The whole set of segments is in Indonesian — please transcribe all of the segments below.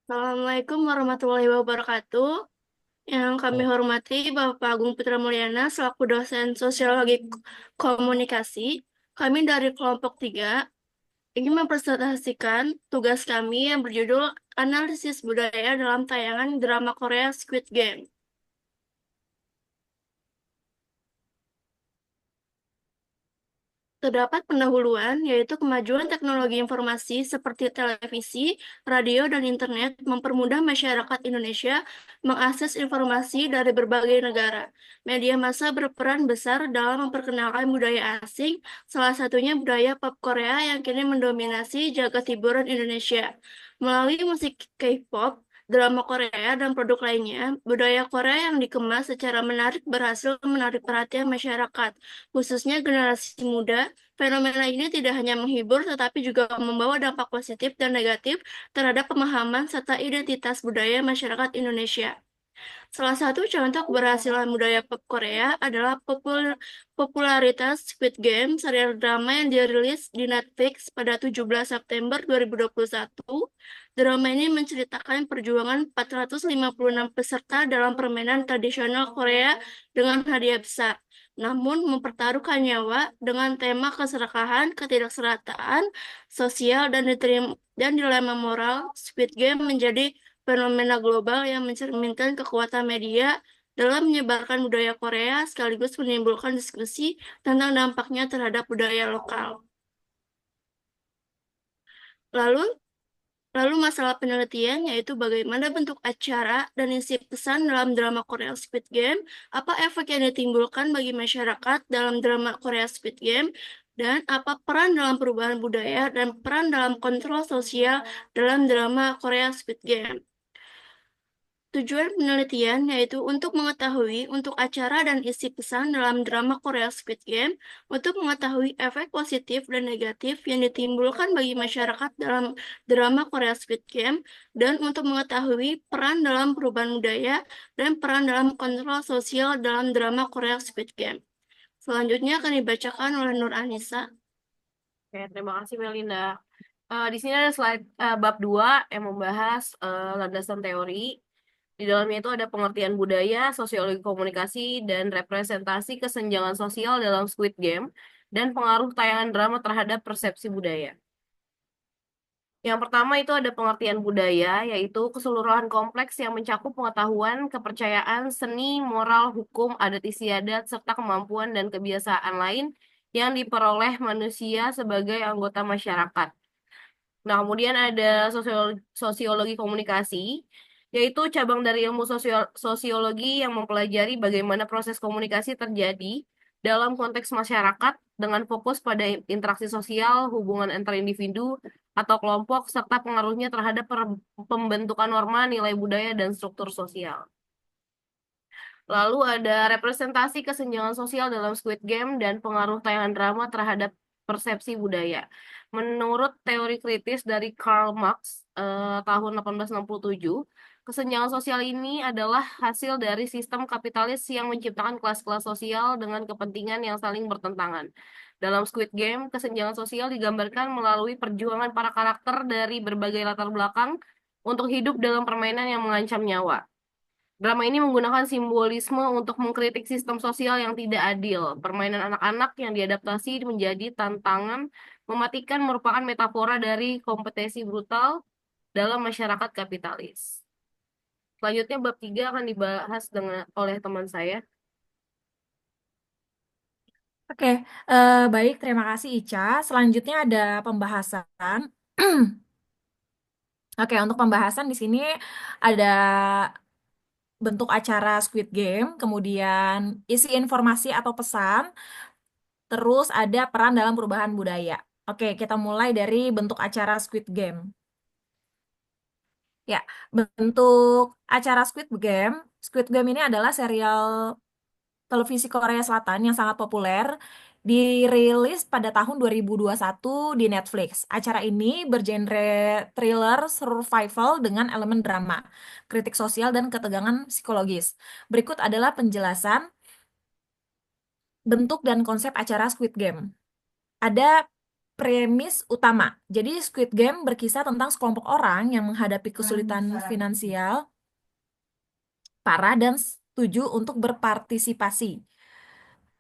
Assalamualaikum warahmatullahi wabarakatuh. Yang kami Oh, hormati Bapak Agung Putra Mulyana selaku dosen Sosiologi Komunikasi. Kami dari kelompok 3 ingin mempresentasikan tugas kami yang berjudul Analisis Budaya dalam tayangan drama Korea Squid Game. Terdapat pendahuluan, yaitu kemajuan teknologi informasi seperti televisi, radio, dan internet mempermudah masyarakat Indonesia mengakses informasi dari berbagai negara. Media massa berperan besar dalam memperkenalkan budaya asing, salah satunya budaya pop Korea yang kini mendominasi jagat hiburan Indonesia. Melalui musik K-pop, drama Korea, dan produk lainnya, budaya Korea yang dikemas secara menarik berhasil menarik perhatian masyarakat, khususnya generasi muda. Fenomena ini tidak hanya menghibur, tetapi juga membawa dampak positif dan negatif terhadap pemahaman serta identitas budaya masyarakat Indonesia. Salah satu contoh keberhasilan budaya pop Korea adalah popularitas Squid Game, serial drama yang dirilis di Netflix pada 17 September 2021. Drama ini menceritakan perjuangan 456 peserta dalam permainan tradisional Korea dengan hadiah besar, namun mempertaruhkan nyawa dengan tema keserakahan, ketidakserataan sosial, dan dilema moral. Squid Game menjadi fenomena global yang mencerminkan kekuatan media dalam menyebarkan budaya Korea sekaligus menimbulkan diskusi tentang dampaknya terhadap budaya lokal. Lalu, lalu masalah penelitian yaitu bagaimana bentuk acara dan isi pesan dalam drama Korea Squid Game, apa efek yang ditimbulkan bagi masyarakat dalam drama Korea Squid Game, dan apa peran dalam perubahan budaya dan peran dalam kontrol sosial dalam drama Korea Squid Game. Tujuan penelitian yaitu untuk mengetahui untuk acara dan isi pesan dalam drama Korea Squid Game, untuk mengetahui efek positif dan negatif yang ditimbulkan bagi masyarakat dalam drama Korea Squid Game, dan untuk mengetahui peran dalam perubahan budaya dan peran dalam kontrol sosial dalam drama Korea Squid Game. Selanjutnya akan dibacakan oleh Nur Anissa. oke, terima kasih Melinda. Di sini ada slide bab 2 yang membahas landasan teori. Di dalamnya itu ada pengertian budaya, sosiologi komunikasi, dan representasi kesenjangan sosial dalam Squid Game, dan pengaruh tayangan drama terhadap persepsi budaya. Yang pertama itu ada pengertian budaya, yaitu keseluruhan kompleks yang mencakup pengetahuan, kepercayaan, seni, moral, hukum, adat istiadat, serta kemampuan dan kebiasaan lain yang diperoleh manusia sebagai anggota masyarakat. Nah, kemudian ada sosiologi komunikasi, yaitu cabang dari ilmu sosiologi yang mempelajari bagaimana proses komunikasi terjadi dalam konteks masyarakat dengan fokus pada interaksi sosial, hubungan antar individu atau kelompok, serta pengaruhnya terhadap pembentukan norma, nilai budaya, dan struktur sosial. Lalu ada representasi kesenjangan sosial dalam Squid Game dan pengaruh tayangan drama terhadap persepsi budaya. Menurut teori kritis dari Karl Marx tahun 1867, kesenjangan sosial ini adalah hasil dari sistem kapitalis yang menciptakan kelas-kelas sosial dengan kepentingan yang saling bertentangan. Dalam Squid Game, kesenjangan sosial digambarkan melalui perjuangan para karakter dari berbagai latar belakang untuk hidup dalam permainan yang mengancam nyawa. Drama ini menggunakan simbolisme untuk mengkritik sistem sosial yang tidak adil. Permainan anak-anak yang diadaptasi menjadi tantangan mematikan merupakan metafora dari kompetisi brutal dalam masyarakat kapitalis. Selanjutnya bab 3 akan dibahas oleh teman saya. Oke, baik, terima kasih Ica. Selanjutnya ada pembahasan. Oke, untuk pembahasan di sini ada bentuk acara Squid Game, kemudian isi informasi atau pesan, terus ada peran dalam perubahan budaya. Oke, kita mulai dari bentuk acara Squid Game. Ya, bentuk acara Squid Game. Squid Game ini adalah serial televisi Korea Selatan yang sangat populer, dirilis pada tahun 2021 di Netflix. Acara ini bergenre thriller survival dengan elemen drama, kritik sosial, dan ketegangan psikologis. Berikut adalah penjelasan bentuk dan konsep acara Squid Game. Ada premis utama. Jadi Squid Game berkisah tentang sekelompok orang yang menghadapi kesulitan finansial parah dan setuju untuk berpartisipasi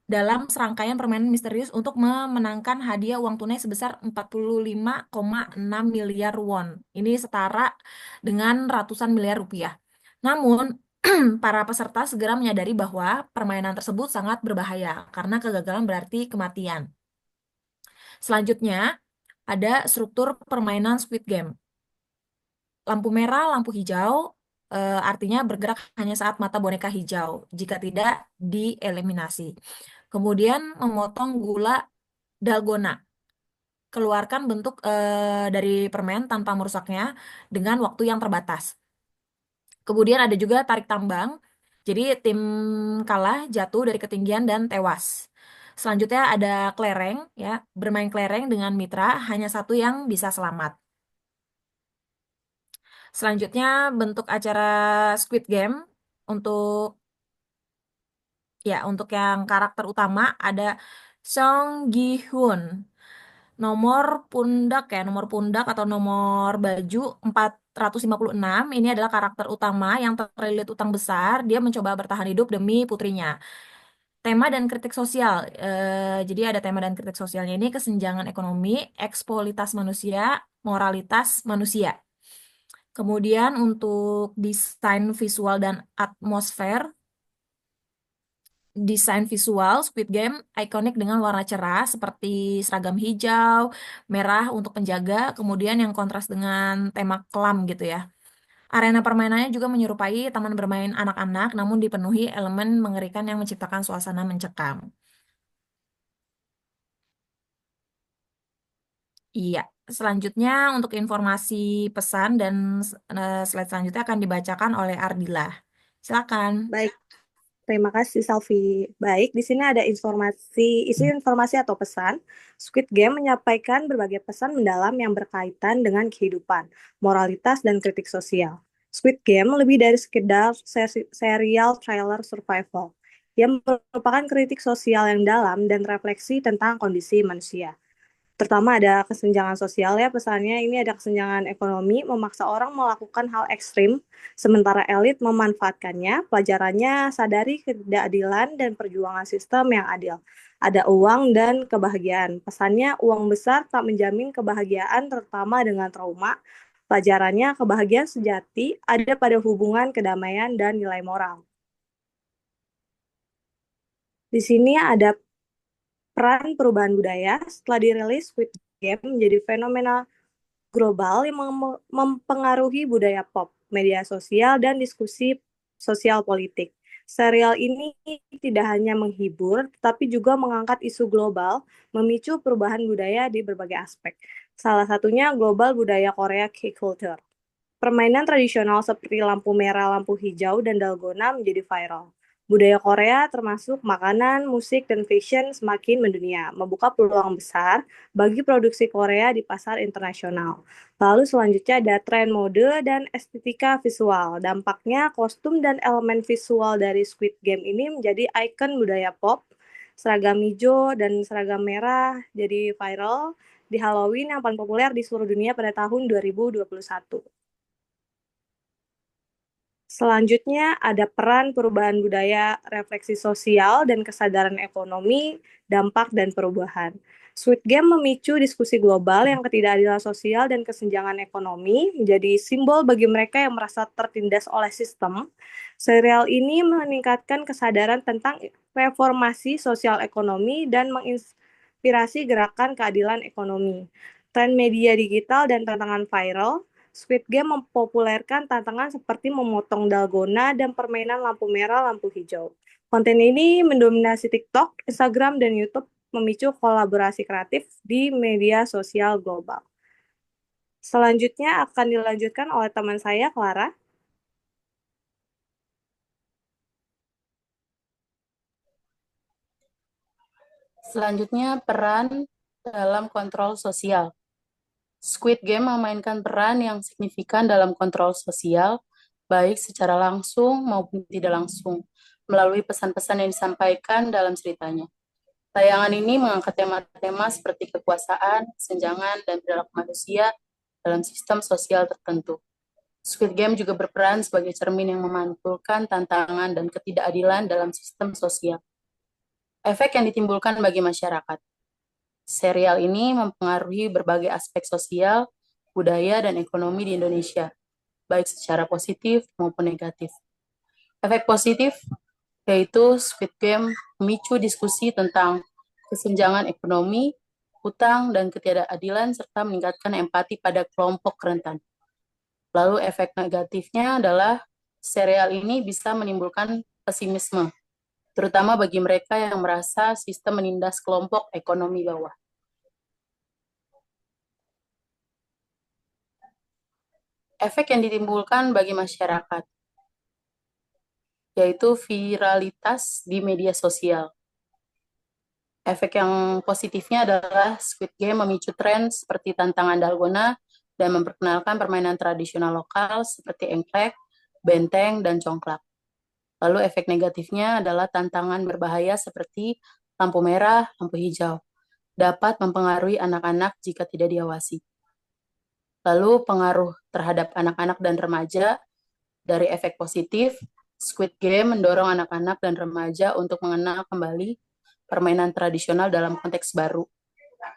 dalam serangkaian permainan misterius untuk memenangkan hadiah uang tunai sebesar 45,6 miliar won. Ini setara dengan ratusan miliar rupiah. Namun, para peserta segera menyadari bahwa permainan tersebut sangat berbahaya karena kegagalan berarti kematian. Selanjutnya, ada struktur permainan Squid Game. Lampu merah, lampu hijau, artinya bergerak hanya saat mata boneka hijau, jika tidak dieliminasi. Kemudian memotong gula dalgona. Keluarkan bentuk dari permen tanpa merusaknya dengan waktu yang terbatas. Kemudian ada juga tarik tambang. Jadi tim kalah jatuh dari ketinggian dan tewas. Selanjutnya ada kelereng, ya, bermain kelereng dengan mitra, hanya satu yang bisa selamat. Selanjutnya bentuk acara Squid Game untuk untuk yang karakter utama ada Song Gi Hyun. Nomor pundak atau nomor baju 456 ini adalah karakter utama yang terlilit utang besar. Dia mencoba bertahan hidup demi putrinya. Tema dan kritik sosial. Jadi ada tema dan kritik sosialnya ini kesenjangan ekonomi, eksploitasi manusia, moralitas manusia. Kemudian untuk desain visual dan atmosfer, desain visual Squid Game ikonik dengan warna cerah seperti seragam hijau, merah untuk penjaga, kemudian yang kontras dengan tema kelam gitu ya. Arena permainannya juga menyerupai taman bermain anak-anak, namun dipenuhi elemen mengerikan yang menciptakan suasana mencekam. Iya, selanjutnya untuk informasi pesan dan slide selanjutnya akan dibacakan oleh Ardila. Silakan. Baik, terima kasih Salvi. Baik, di sini ada isi informasi atau pesan. Squid Game menyampaikan berbagai pesan mendalam yang berkaitan dengan kehidupan, moralitas, dan kritik sosial. Squid Game lebih dari sekedar serial trailer survival. Ia merupakan kritik sosial yang dalam dan refleksi tentang kondisi manusia. Terutama ada kesenjangan sosial ya pesannya. Ini ada kesenjangan ekonomi, memaksa orang melakukan hal ekstrim, sementara elit memanfaatkannya. Pelajarannya sadari ketidakadilan dan perjuangan sistem yang adil. Ada uang dan kebahagiaan. Pesannya uang besar tak menjamin kebahagiaan, terutama dengan trauma. Pelajarannya kebahagiaan sejati ada pada hubungan kedamaian dan nilai moral. Di sini ada peran perubahan budaya. Setelah dirilis, Squid Game menjadi fenomena global yang mempengaruhi budaya pop, media sosial, dan diskusi sosial politik. Serial ini tidak hanya menghibur, tetapi juga mengangkat isu global, memicu perubahan budaya di berbagai aspek. Salah satunya global budaya Korea K-culture. Permainan tradisional seperti lampu merah, lampu hijau, dan dalgona menjadi viral. Budaya Korea termasuk makanan, musik, dan fashion semakin mendunia, membuka peluang besar bagi produksi Korea di pasar internasional. Lalu selanjutnya ada tren mode dan estetika visual. Dampaknya kostum dan elemen visual dari Squid Game ini menjadi ikon budaya pop. Seragam hijau dan seragam merah jadi viral di Halloween yang paling populer di seluruh dunia pada tahun 2021. Selanjutnya ada peran perubahan budaya, refleksi sosial, dan kesadaran ekonomi, dampak dan perubahan. Squid Game memicu diskusi global yang ketidakadilan sosial dan kesenjangan ekonomi menjadi simbol bagi mereka yang merasa tertindas oleh sistem. Serial ini meningkatkan kesadaran tentang reformasi sosial ekonomi dan menginspirasi gerakan keadilan ekonomi. Tren media digital dan tantangan viral. Squid Game mempopulerkan tantangan seperti memotong dalgona dan permainan lampu merah, lampu hijau. Konten ini mendominasi TikTok, Instagram, dan YouTube, memicu kolaborasi kreatif di media sosial global. Selanjutnya akan dilanjutkan oleh teman saya, Clara. Selanjutnya, peran dalam kontrol sosial. Squid Game memainkan peran yang signifikan dalam kontrol sosial, baik secara langsung maupun tidak langsung, melalui pesan-pesan yang disampaikan dalam ceritanya. Tayangan ini mengangkat tema-tema seperti kekuasaan, kesenjangan, dan perilaku manusia dalam sistem sosial tertentu. Squid Game juga berperan sebagai cermin yang memantulkan tantangan dan ketidakadilan dalam sistem sosial. Efek yang ditimbulkan bagi masyarakat. Serial ini mempengaruhi berbagai aspek sosial, budaya, dan ekonomi di Indonesia, baik secara positif maupun negatif. Efek positif yaitu Squid Game memicu diskusi tentang kesenjangan ekonomi, hutang, dan ketidakadilan, serta meningkatkan empati pada kelompok rentan. Lalu efek negatifnya adalah serial ini bisa menimbulkan pesimisme, terutama bagi mereka yang merasa sistem menindas kelompok ekonomi bawah. Efek yang ditimbulkan bagi masyarakat, yaitu viralitas di media sosial. Efek yang positifnya adalah Squid Game memicu tren seperti tantangan dalgona dan memperkenalkan permainan tradisional lokal seperti engklek, benteng, dan congklak. Lalu efek negatifnya adalah tantangan berbahaya seperti lampu merah, lampu hijau, dapat mempengaruhi anak-anak jika tidak diawasi. Lalu pengaruh terhadap anak-anak dan remaja. Dari efek positif, Squid Game mendorong anak-anak dan remaja untuk mengenal kembali permainan tradisional dalam konteks baru.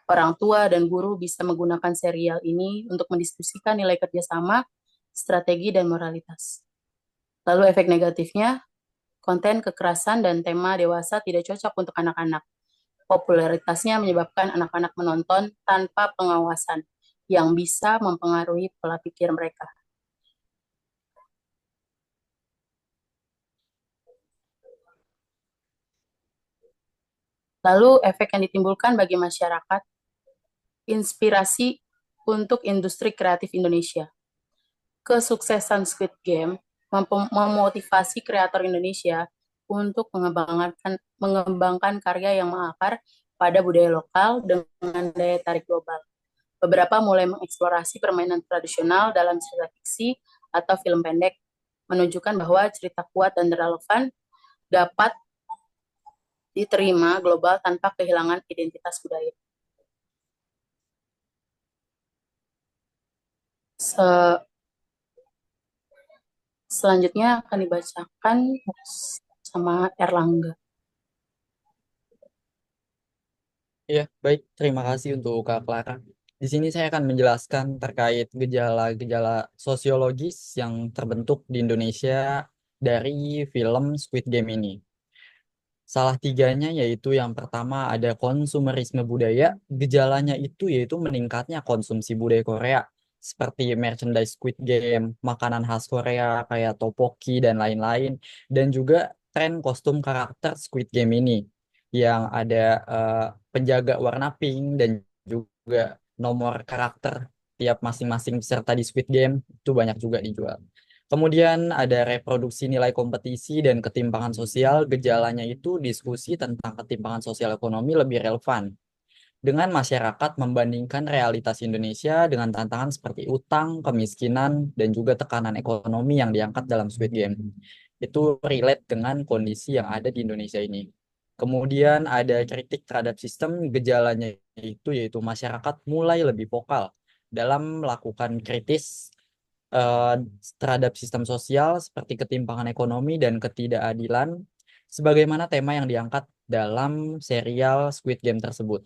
Orang tua dan guru bisa menggunakan serial ini untuk mendiskusikan nilai kerjasama, strategi, dan moralitas. Lalu efek negatifnya, konten kekerasan dan tema dewasa tidak cocok untuk anak-anak. Popularitasnya menyebabkan anak-anak menonton tanpa pengawasan, yang bisa mempengaruhi pola pikir mereka. Lalu efek yang ditimbulkan bagi masyarakat, inspirasi untuk industri kreatif Indonesia. Kesuksesan Squid Game memotivasi kreator Indonesia untuk mengembangkan karya yang mengakar pada budaya lokal dengan daya tarik global. Beberapa mulai mengeksplorasi permainan tradisional dalam cerita fiksi atau film pendek, menunjukkan bahwa cerita kuat dan relevan dapat diterima global tanpa kehilangan identitas budaya. Selanjutnya akan dibacakan sama Erlangga. Iya, baik. Terima kasih untuk Kak Clara. Di sini saya akan menjelaskan terkait gejala-gejala sosiologis yang terbentuk di Indonesia dari film Squid Game ini. Salah tiganya yaitu yang pertama ada konsumerisme budaya. Gejalanya itu yaitu meningkatnya konsumsi budaya Korea seperti merchandise Squid Game, makanan khas Korea kayak tteokbokki dan lain-lain, dan juga tren kostum karakter Squid Game ini yang ada penjaga warna pink dan juga nomor karakter tiap masing-masing peserta di Squid Game itu banyak juga dijual. Kemudian ada reproduksi nilai kompetisi dan ketimpangan sosial. Gejalanya itu diskusi tentang ketimpangan sosial ekonomi lebih relevan dengan masyarakat membandingkan realitas Indonesia dengan tantangan seperti utang, kemiskinan, dan juga tekanan ekonomi yang diangkat dalam Squid Game. Itu relate dengan kondisi yang ada di Indonesia ini. Kemudian ada kritik terhadap sistem. Gejalanya itu yaitu masyarakat mulai lebih vokal dalam melakukan kritis terhadap sistem sosial seperti ketimpangan ekonomi dan ketidakadilan, sebagaimana tema yang diangkat dalam serial Squid Game tersebut.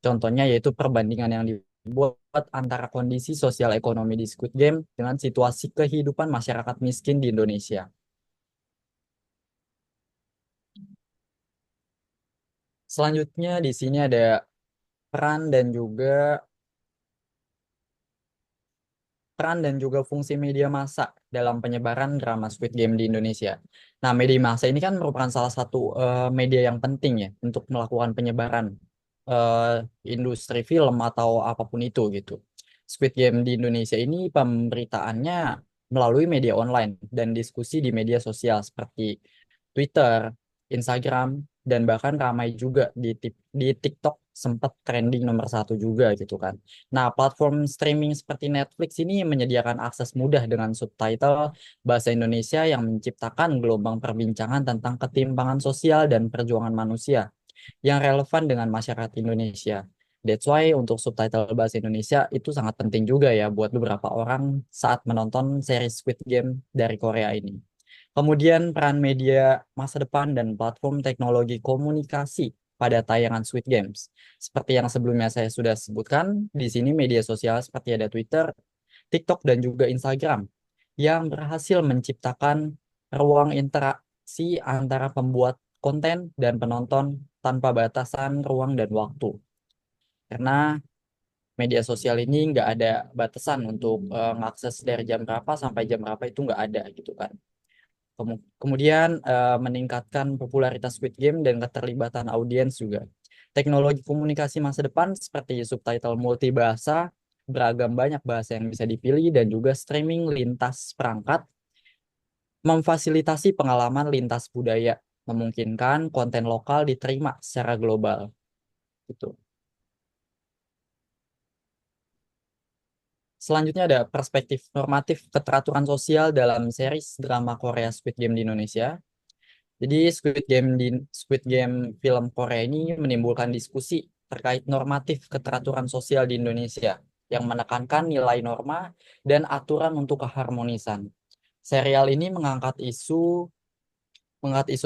Contohnya yaitu perbandingan yang dibuat antara kondisi sosial ekonomi di Squid Game dengan situasi kehidupan masyarakat miskin di Indonesia. Selanjutnya di sini ada peran dan juga fungsi media massa dalam penyebaran drama Squid Game di Indonesia. Nah, media massa ini kan merupakan salah satu media yang penting ya untuk melakukan penyebaran industri film atau apapun itu gitu. Squid Game di Indonesia ini pemberitaannya melalui media online dan diskusi di media sosial seperti Twitter, Instagram, dan bahkan ramai juga di TikTok, sempat trending nomor 1 juga gitu kan. Nah, platform streaming seperti Netflix ini menyediakan akses mudah dengan subtitle bahasa Indonesia yang menciptakan gelombang perbincangan tentang ketimpangan sosial dan perjuangan manusia. yang relevan dengan masyarakat Indonesia. That's why untuk subtitle bahasa Indonesia itu sangat penting juga ya buat beberapa orang saat menonton series Squid Game dari Korea ini. Kemudian peran media masa depan dan platform teknologi komunikasi pada tayangan Squid Games. Seperti yang sebelumnya saya sudah sebutkan, di sini media sosial seperti ada Twitter, TikTok, dan juga Instagram yang berhasil menciptakan ruang interaksi antara pembuat konten dan penonton tanpa batasan ruang dan waktu. Karena media sosial ini nggak ada batasan untuk mengakses dari jam berapa sampai jam berapa itu nggak ada gitu kan. Kemudian meningkatkan popularitas Squid Game dan keterlibatan audiens juga. Teknologi komunikasi masa depan seperti subtitle multibahasa, beragam banyak bahasa yang bisa dipilih, dan juga streaming lintas perangkat memfasilitasi pengalaman lintas budaya, memungkinkan konten lokal diterima secara global. Gitu. Selanjutnya ada perspektif normatif keteraturan sosial dalam series drama Korea Squid Game di Indonesia. Jadi Squid Game film Korea ini menimbulkan diskusi terkait normatif keteraturan sosial di Indonesia yang menekankan nilai norma dan aturan untuk keharmonisan. Serial ini mengangkat isu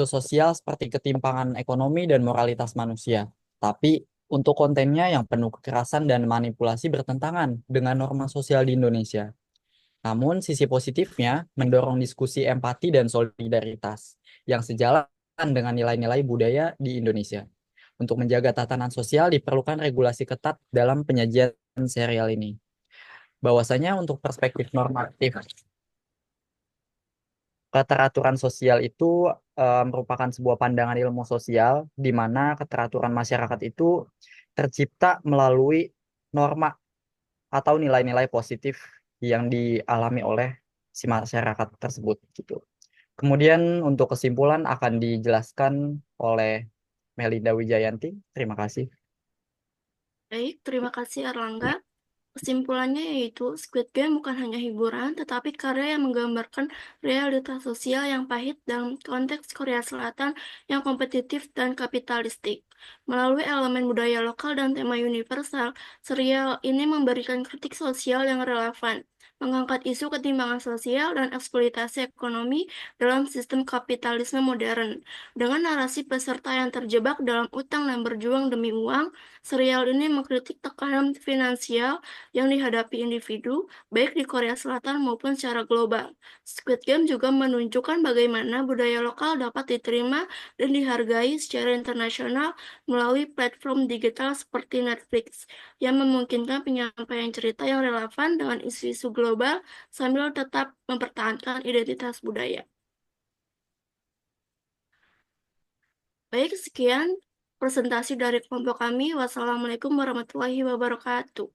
sosial seperti ketimpangan ekonomi dan moralitas manusia. Tapi untuk kontennya yang penuh kekerasan dan manipulasi bertentangan dengan norma sosial di Indonesia. Namun sisi positifnya mendorong diskusi empati dan solidaritas yang sejalan dengan nilai-nilai budaya di Indonesia. Untuk menjaga tatanan sosial diperlukan regulasi ketat dalam penyajian serial ini. Bahwasanya untuk perspektif normatif, keteraturan sosial itu merupakan sebuah pandangan ilmu sosial di mana keteraturan masyarakat itu tercipta melalui norma atau nilai-nilai positif yang dialami oleh si masyarakat tersebut gitu. Kemudian untuk kesimpulan akan dijelaskan oleh Melinda Wijayanti. Terima kasih. Baik, terima kasih Erlangga. Kesimpulannya yaitu Squid Game bukan hanya hiburan, tetapi karya yang menggambarkan realitas sosial yang pahit dalam konteks Korea Selatan yang kompetitif dan kapitalistik. Melalui elemen budaya lokal dan tema universal, serial ini memberikan kritik sosial yang relevan, mengangkat isu ketimpangan sosial dan eksploitasi ekonomi dalam sistem kapitalisme modern. Dengan narasi peserta yang terjebak dalam utang dan berjuang demi uang, serial ini mengkritik tekanan finansial yang dihadapi individu, baik di Korea Selatan maupun secara global. Squid Game juga menunjukkan bagaimana budaya lokal dapat diterima dan dihargai secara internasional melalui platform digital seperti Netflix, yang memungkinkan penyampaian cerita yang relevan dengan isu-isu global sambil tetap mempertahankan identitas budaya. Baik, sekian presentasi dari kelompok kami. Wassalamualaikum warahmatullahi wabarakatuh.